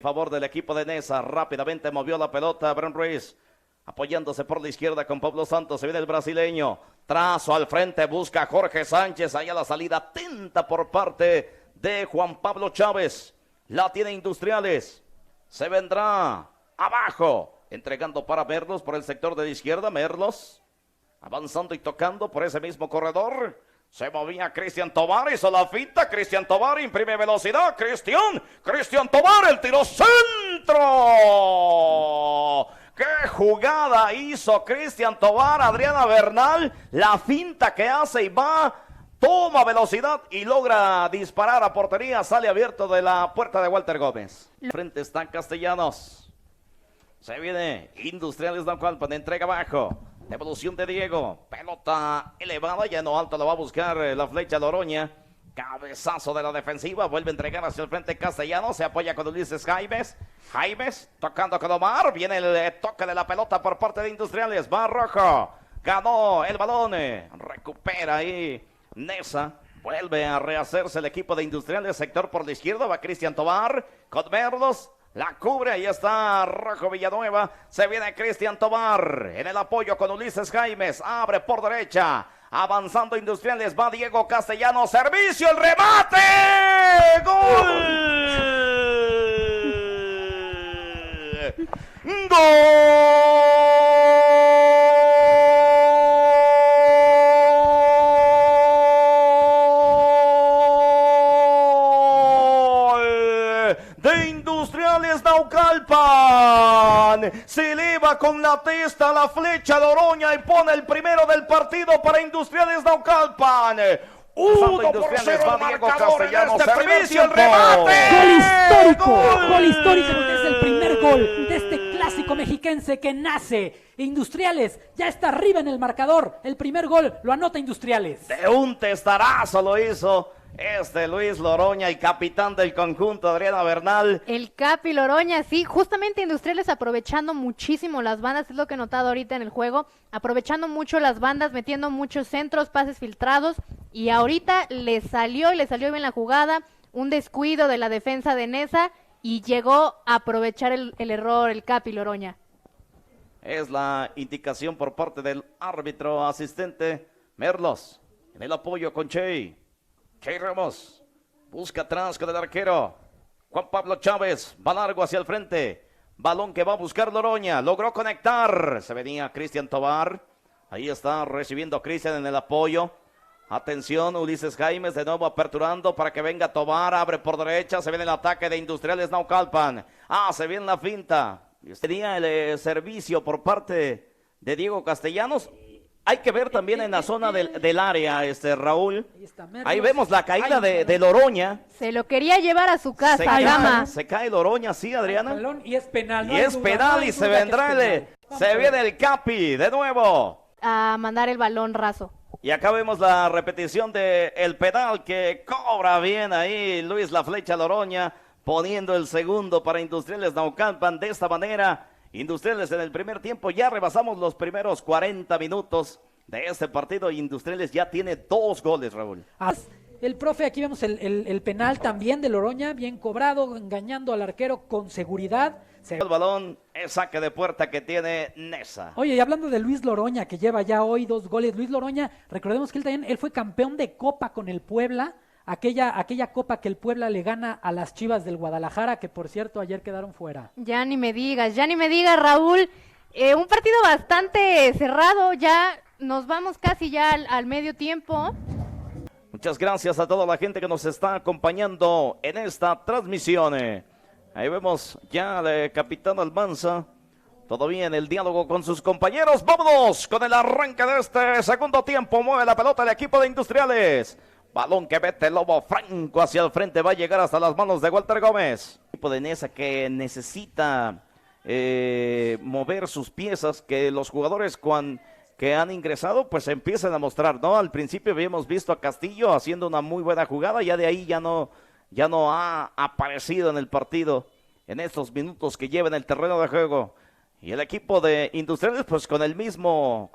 favor del equipo de Nesa. Rápidamente movió la pelota Bren Ruiz. Apoyándose por la izquierda con Pablo Santos. Se viene el brasileño. Trazo al frente. Busca a Jorge Sánchez. Ahí a la salida atenta por parte de Juan Pablo Chávez. La tiene Industriales. Se vendrá abajo. Entregando para Merlos por el sector de la izquierda. Merlos avanzando y tocando por ese mismo corredor. Se movía Cristian Tovar, hizo la finta, Cristian Tovar imprime velocidad, Cristian Tovar, el tiro centro. ¡Qué jugada hizo Cristian Tovar! Adriana Bernal, la finta que hace y va, toma velocidad y logra disparar a portería, sale abierto de la puerta de Walter Gómez. Frente están Castellanos. Se viene Industriales Naucalpan, entrega abajo. Devolución de Diego, pelota elevada, ya no alto, la va a buscar la flecha Loroña. Cabezazo de la defensiva, vuelve a entregar hacia el frente Castellanos, se apoya con Ulises Jaimes. Jaimes tocando con Omar, viene el toque de la pelota por parte de Industriales, va Rojo, ganó el balón, recupera ahí Nesa. Vuelve a rehacerse el equipo de Industriales, sector por la izquierda, va Cristian Tovar con Merlos. La cubre, ahí está Rojo Villanueva, se viene Cristian Tovar, en el apoyo con Ulises Jaimes, abre por derecha, avanzando Industriales, va Diego Castellanos, servicio, el remate, ¡gol! De Industriales Naucalpan, se eleva con la testa la flecha de Oroña y pone el primero del partido para Industriales Naucalpan. 1-0 el marcador en este servicio, el remate. Gol histórico, porque es el primer gol de este clásico mexiquense que nace. Industriales ya está arriba en el marcador, el primer gol lo anota Industriales. De un testarazo lo hizo Luis Loroña, y capitán del conjunto Adriana Bernal. El Capi Loroña, sí, justamente Industriales aprovechando muchísimo las bandas, es lo que he notado ahorita en el juego, aprovechando mucho las bandas, metiendo muchos centros, pases filtrados, y ahorita le salió bien la jugada, un descuido de la defensa de Nesa, y llegó a aprovechar el error el Capi Loroña. Es la indicación por parte del árbitro asistente Merlos, en el apoyo con Chey Ramos, busca atrás con el arquero Juan Pablo Chávez, va largo hacia el frente, balón que va a buscar Loroña, logró conectar, se venía Cristian Tovar, ahí está recibiendo Cristian en el apoyo, atención Ulises Jaimes de nuevo aperturando para que venga Tovar, abre por derecha, se viene el ataque de Industriales Naucalpan, se viene la finta, sería el servicio por parte de Diego Castellanos. Hay que ver también en la zona del área, Raúl. Ahí vemos la caída de Loroña. Se lo quería llevar a su casa, Gama. Se cae Loroña, sí, Adriana. Y es penal. Y es penal y se vendrá se viene el Capi de nuevo. A mandar el balón raso. Y acá vemos la repetición del penal que cobra bien ahí Luis La Flecha Loroña, poniendo el segundo para Industriales Naucalpan. De esta manera, Industriales en el primer tiempo, ya rebasamos los primeros 40 minutos de este partido. Industriales ya tiene 2 goles, Raúl. El profe, aquí vemos el penal también de Loroña, bien cobrado, engañando al arquero con seguridad. El balón es saque de puerta que tiene Nesa. Oye, y hablando de Luis Loroña, que lleva ya hoy 2 goles, Luis Loroña, recordemos que él fue campeón de Copa con el Puebla, aquella copa que el Puebla le gana a las Chivas del Guadalajara, que por cierto ayer quedaron fuera. Ya ni me digas, Raúl, un partido bastante cerrado, ya nos vamos casi ya al medio tiempo. Muchas gracias a toda la gente que nos está acompañando en esta transmisión. Ahí vemos ya al capitán Almanza, todavía en el diálogo con sus compañeros. Vámonos con el arranque de este segundo tiempo, mueve la pelota el equipo de Industriales. Balón que mete Lobo Franco hacia el frente, va a llegar hasta las manos de Walter Gómez. El equipo de Nesa que necesita mover sus piezas, que los jugadores que han ingresado pues empiezan a mostrar, ¿no? Al principio habíamos visto a Castillo haciendo una muy buena jugada, ya de ahí ya no ha aparecido en el partido en estos minutos que lleva en el terreno de juego. Y el equipo de Industriales pues con el mismo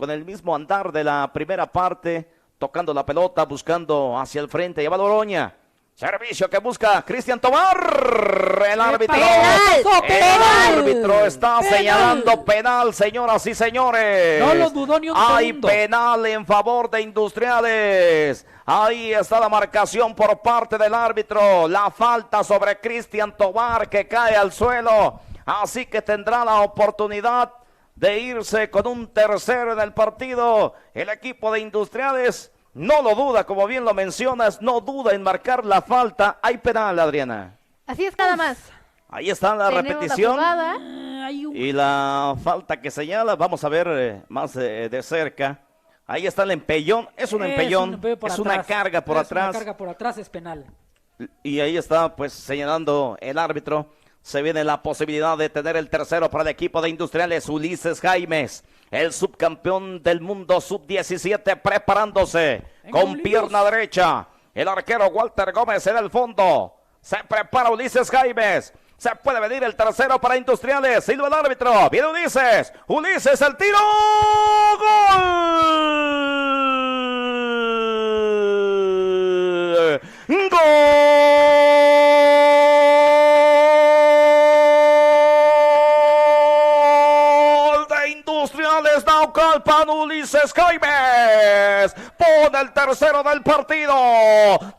andar de la primera parte, tocando la pelota, buscando hacia el frente, lleva Loroña, Servicio que busca Cristian Tobar. El árbitro. ¡Penal! El árbitro está señalando penal, señoras y señores. No lo dudó ni un segundo. Hay penal en favor de Industriales. Ahí está la marcación por parte del árbitro. La falta sobre Cristian Tobar que cae al suelo. Así que tendrá la oportunidad de irse con un tercero en el partido. El equipo de Industriales no lo duda, como bien lo mencionas, no duda en marcar la falta. Hay penal, Adriana. Así es, nada más. Ahí está la Tenemos repetición. la jugada. Y la falta que señala, vamos a ver más de cerca. Ahí está el empellón, es un empellón, es una carga por atrás. Una carga por atrás, es penal. Y ahí está pues señalando el árbitro. Se viene la posibilidad de tener el tercero para el equipo de Industriales, Ulises Jaimes, el subcampeón del mundo sub-17, preparándose con pierna derecha. El arquero Walter Gómez en el fondo. Se prepara Ulises Jaimes. Se puede venir el tercero para Industriales. Silva el árbitro. Viene Ulises. Ulises el tiro. ¡Gol! ¡Gol de Industriales Naucalpan! Ulises Jaimes pone el tercero del partido.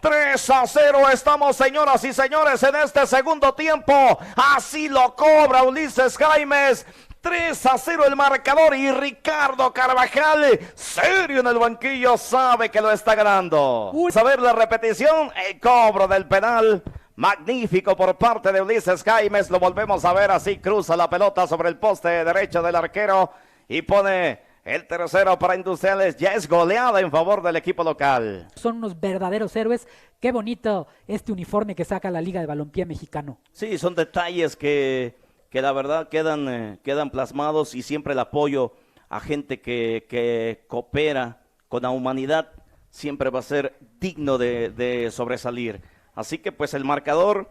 3-0 estamos, señoras y señores, en este segundo tiempo. Así lo cobra Ulises Jaimes. 3-0 el marcador y Ricardo Carvajal, serio en el banquillo, sabe que lo está ganando. Vamos a ver la repetición, el cobro del penal. Magnífico por parte de Ulises Jaimes, lo volvemos a ver, así cruza la pelota sobre el poste derecho del arquero y pone el tercero para Industriales. Ya es goleada en favor del equipo local. Son unos verdaderos héroes. Qué bonito este uniforme que saca la Liga de Balompié Mexicano. Sí, son detalles que la verdad quedan plasmados, y siempre el apoyo a gente que coopera con la humanidad siempre va a ser digno de sobresalir. Así que pues el marcador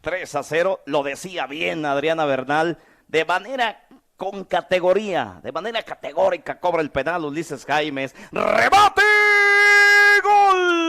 3-0, lo decía bien Adriana Bernal, de manera con categoría, de manera categórica cobra el penal Ulises Jaimes. ¡Rebate! ¡Gol!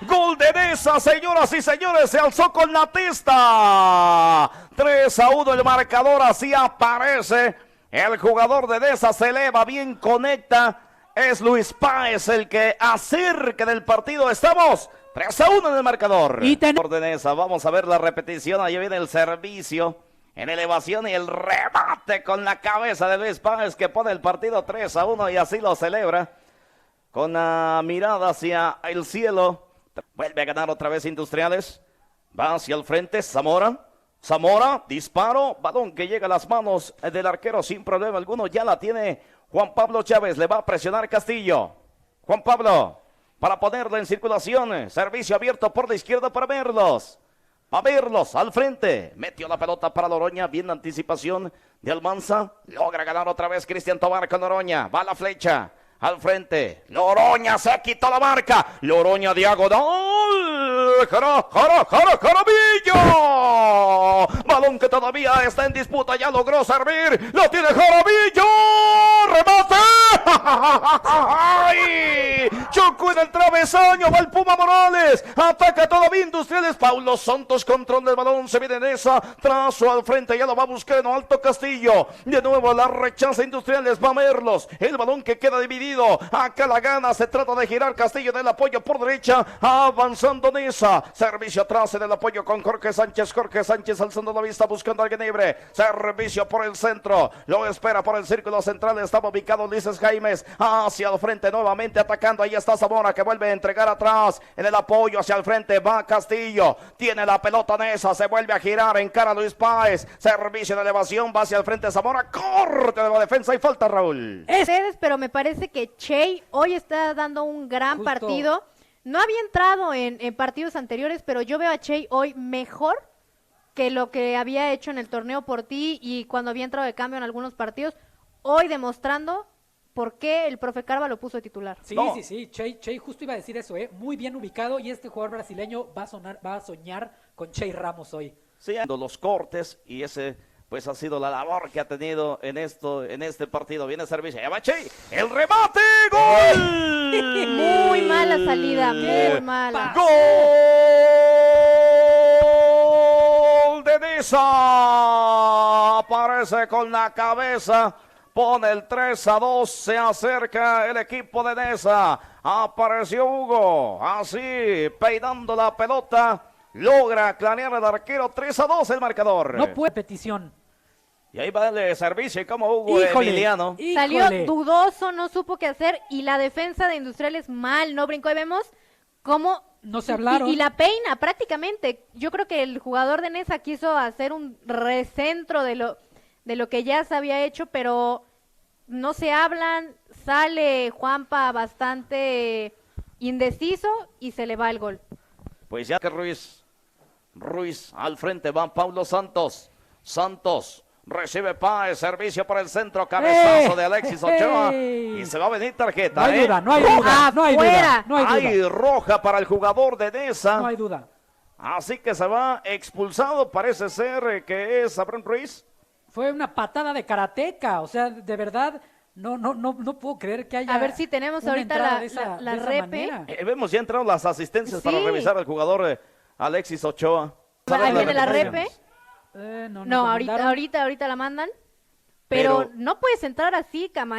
Gol de Nesa, señoras y señores, se alzó con la testa. 3-1 el marcador, así aparece el jugador de Nesa, se eleva bien, conecta. Es Luis Páez el que acerca del partido. Estamos 3-1 en el marcador. Y de Nesa, vamos a ver la repetición. Ahí viene el servicio en elevación y el remate con la cabeza de Luis Páez que pone el partido 3-1 y así lo celebra con la mirada hacia el cielo. Vuelve a ganar otra vez Industriales. Va hacia el frente Zamora. Zamora, disparo, balón que llega a las manos del arquero sin problema alguno. Ya la tiene Juan Pablo Chávez, le va a presionar Castillo. Juan Pablo, para ponerlo en circulación. Servicio abierto por la izquierda para Merlos. A verlos al frente, metió la pelota para Loroña, bien anticipación de Almanza. Logra ganar otra vez Cristian Tobar con Loroña. Va la flecha. Al frente, Loroña se quitó la marca. Loroña diagonal. Jaramillo. Balón que todavía está en disputa. Ya logró servir. Lo tiene Jaramillo. Remate. ¡Ay! Chocó en el travesaño. Va el Puma Morales. Ataca todavía Industriales. Paulo Santos control del balón. Se viene en esa. Trazo al frente. Ya lo va a buscar en alto Castillo. De nuevo la rechaza Industriales. Va a Merlos. El balón que queda dividido. Acá la gana, se trata de girar Castillo en el apoyo por derecha, avanzando Nesa, servicio atrás en el apoyo con Jorge Sánchez alzando la vista buscando al Genebre, servicio por el centro, lo espera por el círculo central, estaba ubicado Ulises Jaimes, hacia el frente nuevamente atacando, ahí está Zamora que vuelve a entregar atrás, en el apoyo hacia el frente, va Castillo, tiene la pelota Nesa, se vuelve a girar, encara Luis Páez, servicio de elevación, va hacia el frente Zamora, corte de la defensa y falta Raúl. Pero me parece que Chey hoy está dando un gran partido. No había entrado en partidos anteriores, pero yo veo a Chey hoy mejor que lo que había hecho en el torneo por ti y cuando había entrado de cambio en algunos partidos. Hoy demostrando por qué el profe Carva lo puso de titular. Sí, sí. Chey justo iba a decir eso, muy bien ubicado, y este jugador brasileño va a soñar con Chey Ramos hoy. Sí, los cortes, y ese pues ha sido la labor que ha tenido en este partido. Viene servicio, ya va Chey, el remate, ¡gol! Muy mala mala salida, muy mala. ¡Gol de Neza! Aparece con la cabeza, pone el 3-2, se acerca el equipo de Neza. Apareció Hugo, así, peinando la pelota, logra clarear al arquero, 3-2 el marcador. No puede petición. Y ahí va el servicio como Hugo Emiliano. Salió dudoso, no supo qué hacer y la defensa de Industriales mal, no brincó y vemos cómo no se hablaron. Y la peina prácticamente. Yo creo que el jugador de Neza quiso hacer un recentro de lo que ya se había hecho, pero no se hablan, sale Juanpa bastante indeciso y se le va el gol. Pues ya que Ruiz al frente va Paulo Santos. Recibe Páez, servicio por el centro, cabezazo de Alexis Ochoa y se va a venir tarjeta. No hay duda, no hay duda, no hay duda, no hay duda. Hay roja para el jugador de Neza. No hay duda. Así que se va expulsado, parece ser que es Abraham Ruiz. Fue una patada de karateca, o sea, de verdad, no puedo creer que haya. A ver si tenemos ahorita la repe. Vemos ya entraron las asistencias para revisar al jugador Alexis Ochoa. Ahí viene la repe. No, ahorita la mandan. Pero no puedes entrar así, Cama.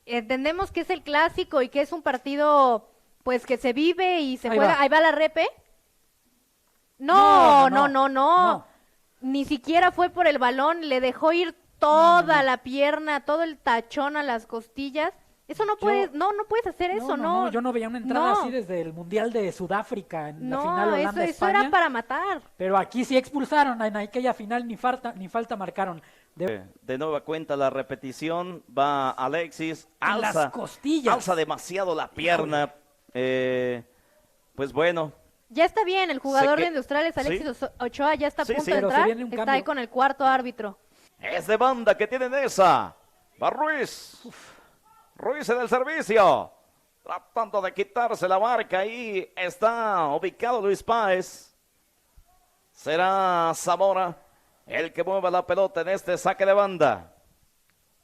Entendemos que es el clásico y que es un partido pues que se vive y se juega. Ahí va la repe. No. Ni siquiera fue por el balón, le dejó ir toda la pierna, todo el tachón a las costillas. Eso no puedes, no puedes hacer eso, no. Yo no veía una entrada así desde el Mundial de Sudáfrica en la final Holanda-España. Eso era para matar. Pero aquí sí expulsaron, en aquella final ni falta marcaron. De nueva cuenta la repetición, va Alexis, alza las costillas. Alza demasiado la pierna. Pues bueno. Ya está bien, el jugador de Industriales, Alexis Ochoa, ya está a punto de entrar. Está ahí con el cuarto árbitro. Es de banda que tiene Neza. Va Ruiz. Ruiz en el servicio, tratando de quitarse la marca. Ahí está ubicado Luis Páez. Será Zamora el que mueva la pelota en este saque de banda.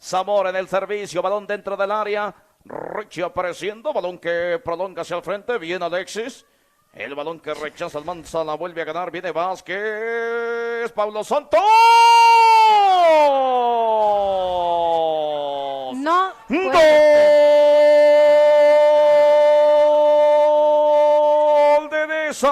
Zamora en el servicio, balón dentro del área. Richie apareciendo, balón que prolonga hacia el frente. Viene Alexis. El balón que rechaza Almanza, la vuelve a ganar. Viene Vázquez. Paulo Santos. No. ¡Gol de Neza!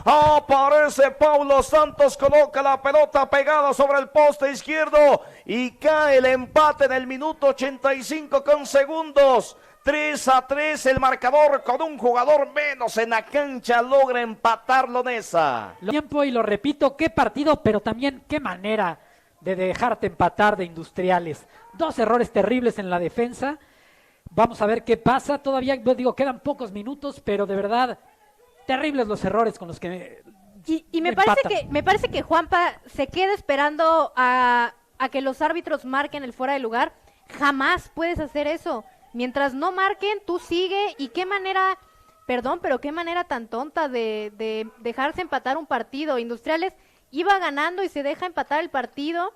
Aparece Paulo Santos, coloca la pelota pegada sobre el poste izquierdo y cae el empate en el minuto 85 con segundos. 3-3 el marcador, con un jugador menos en la cancha logra empatarlo Neza. Tiempo y lo repito, qué partido, pero también qué manera de dejarte empatar de Industriales. 2 errores terribles en la defensa. Vamos a ver qué pasa. Todavía, digo, quedan pocos minutos, pero de verdad, terribles los errores con los que y me parece que Juanpa se queda esperando a que los árbitros marquen el fuera de lugar. Jamás puedes hacer eso. Mientras no marquen, tú sigue. Y qué manera, perdón, pero qué manera tan tonta de dejarse empatar un partido. Industriales iba ganando y se deja empatar el partido.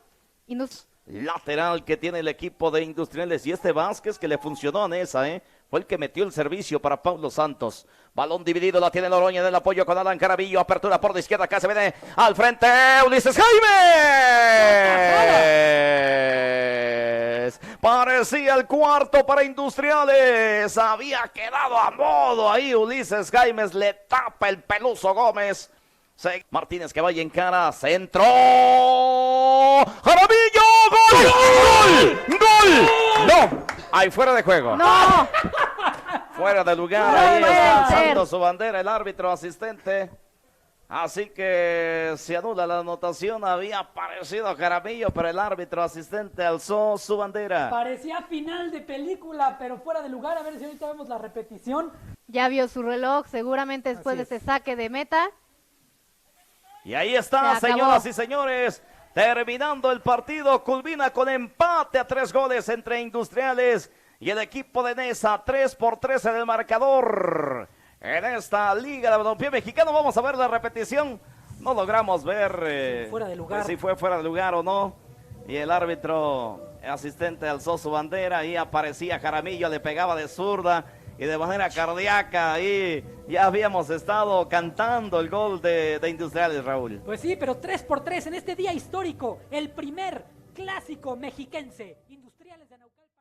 Lateral que tiene el equipo de Industriales y Vázquez que le funcionó a Neza, fue el que metió el servicio para Paulo Santos. Balón dividido, la tiene Loroña en el apoyo con Alan Carabillo, apertura por la izquierda, acá se viene al frente Ulises Jaimes. Parecía el cuarto para Industriales, había quedado a modo ahí Ulises Jaimes, le tapa el Peluso Gómez. Martínez que vaya en cara, centro, Jaramillo, ¡gol! No, ahí fuera de juego. No. Fuera de lugar, ahí está alzando su bandera el árbitro asistente. Así que se anula la anotación, había aparecido Jaramillo, pero el árbitro asistente alzó su bandera. Parecía final de película, pero fuera de lugar. A ver si ahorita vemos la repetición. Ya vio su reloj, seguramente después de ese saque de meta. Y ahí está, señoras y señores, terminando el partido, culmina con empate a 3 goles entre Industriales y el equipo de Neza, 3-3 en el marcador. En esta Liga de Balompié Mexicano, vamos a ver la repetición. No logramos ver fuera de lugar. Si fue fuera de lugar o no. Y el árbitro asistente alzó su bandera y aparecía Jaramillo, le pegaba de zurda. y de manera cardíaca ahí ya habíamos estado cantando el gol de Industriales, Raúl. Pues sí, pero 3-3 en este día histórico, el primer clásico mexiquense. Industriales de Naucalpan.